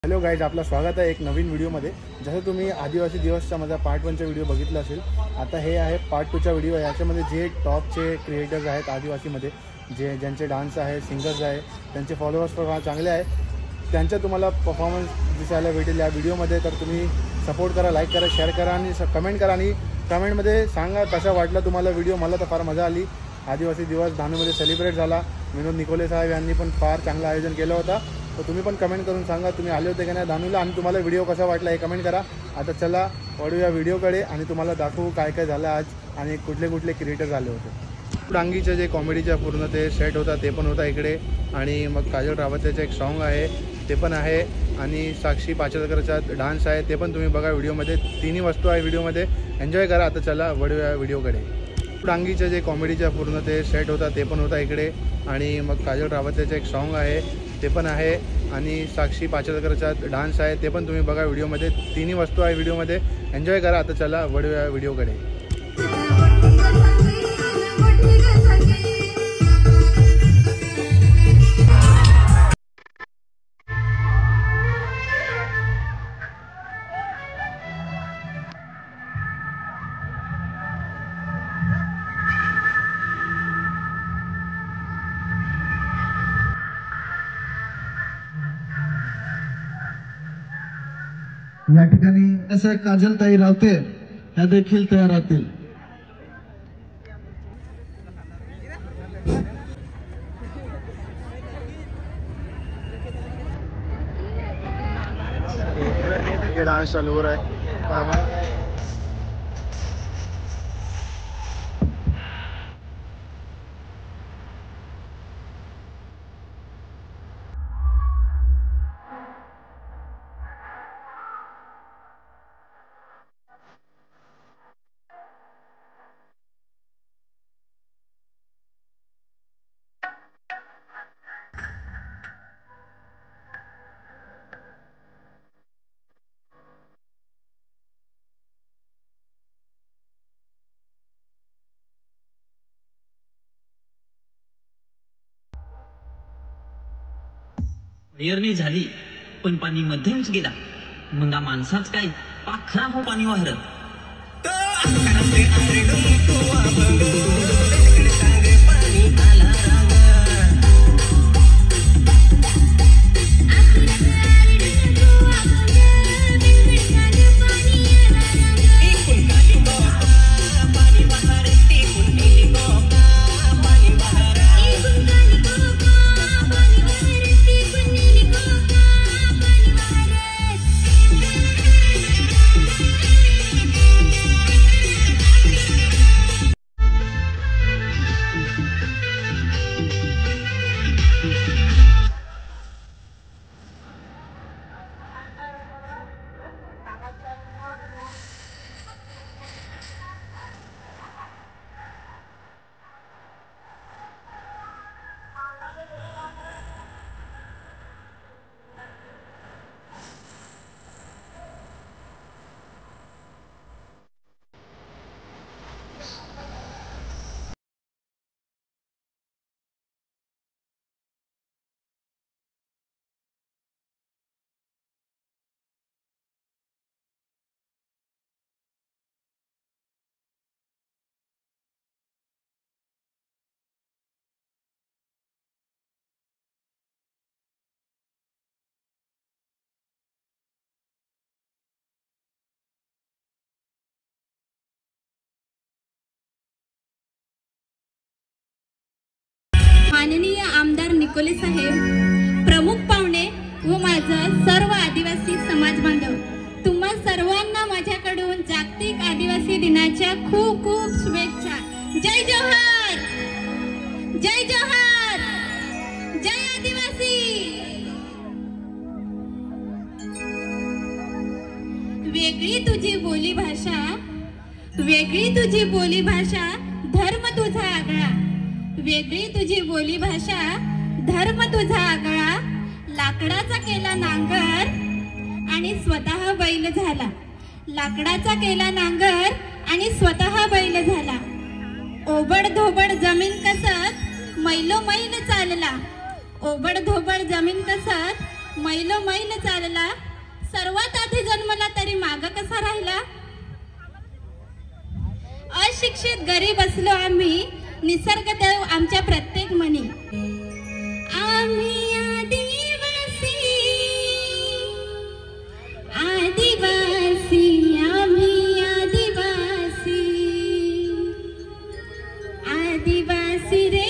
Hello guys, आपलं स्वागत आहे एक नवीन व्हिडिओमध्ये। जसं तुम्ही आदिवासी दिवसचा माझा पार्ट 1चा व्हिडिओ बघितला असेल, आता हे आहे पार्ट 2चा व्हिडिओ। याच्यामध्ये जे टॉपचे क्रिएटर्स आहेत आदिवासीमध्ये, ज्यांचे डान्स आहे, सिंगर्स आहे, त्यांचे फॉलोअर्स पण चांगले आहे, त्यांचा तुम्हाला परफॉर्मन्स दिसायला भेटेल या व्हिडिओमध्ये। तर तुम्ही सपोर्ट करा, लाईक करा, शेअर करा आणि कमेंट करा आणि कमेंटमध्ये सांगा कसा वाटला तुम्हाला व्हिडिओ। मला तर फार मजा आली। आदिवासी दिवस धानूमध्ये सेलिब्रेट झाला। विनोद निकोले साहेब यांनी पण फार चांगलं आयोजन केलं होतं। तर तुम्ही पण कमेंट करून सांगा तुम्ही आले होते की नाही धानूला आणि तुम्हाला व्हिडिओ कसा वाटला हे कमेंट करा। आता चला वळूया व्हिडिओकडे आणि तुम्हाला दाखवू काय काय झालं आज आणि कुठले कुठले क्रिएटर आले होते। डांगीचं जे कॉमेडीचा पूर्ण ते सेट होता ते पण होता इकडे, आणि मग काजल रावतेचं एक सॉन्ग आहे ते पण आहे, आणि साक्षी पाचलकरचा डान्स आहे ते पण तुम्ही बघा व्हिडिओमध्ये। तिन्ही वस्तू आहे व्हिडिओमध्ये, एन्जॉय करा। आता चला वळूया व्हिडिओकडे। डांगीचं जे कॉमेडीचा पूर्ण ते सेट होता ते पण होता इकडे, आणि मग काजल रावतेचं एक सॉन्ग आहे ते पण आहे, आणि साक्षी पाचलकरचा डान्स आहे ते पण तुम्ही बघा व्हिडिओमध्ये। तिन्ही वस्तू आहे व्हिडिओमध्ये, एन्जॉय करा। आता चला वळूया व्हिडिओकडे। या ठिकाणी असं काजल ताई रावते ह्या देखील तयार राहतील। डांस चालू हो रहा है। पेरणी झाली पण पाणी मध्यमच गेला, मुंगा माणसाच काय पाखरा हो पाणी वाहरत। माननीय आमदार निकोले साहेब, प्रमुख पाहुणे व माझा सर्व आदिवासी समाज बांधव, तुम्हा सर्वांना माझ्याकडून जागतिक आदिवासी दिनाच्या खूप खूप शुभेच्छा। जय जोहार, जय जोहार, जय आदिवासी। वेगळी तुझी बोली भाषा, वेगळी तुझी बोली भाषा, धर्म तुझा आगळा। वेगळी तुझी बोली भाषा, धर्म तुझा आगळा। लाकडाचा केला नांगर आणि स्वतः बैल झाला। लाकडाचा केला नांगर आणि स्वतः बैल झाला। ओबड धोबड जमीन कसत मैलो मैल चालला। ओबड धोबड जमीन कसत मैलो मैल चालला, सर्वात आधी जन्मला तरी माग कसा राहिला. अशिक्षित गरीब असलो आम्ही, निसर्ग देव आमच्या प्रत्येक मनी. आम्ही आदिवासी, आदिवासी, आम्ही आदिवासी, आदिवासी रे.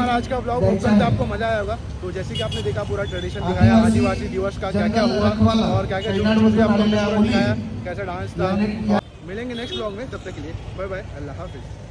आज का ब्लॉग उम्मीद है आपको मजा आया होगा। तो जैसे कि आपने देखा पूरा ट्रेडिशन दिखाया आदिवासी दिवस का, क्या क्या हुआ और क्या क्या जो आपको दिखाया, कैसा डांस था। मिलेंगे नेक्स्ट ब्लॉग में, तब तक के लिए बाय बाय, अल्लाह हाफिज।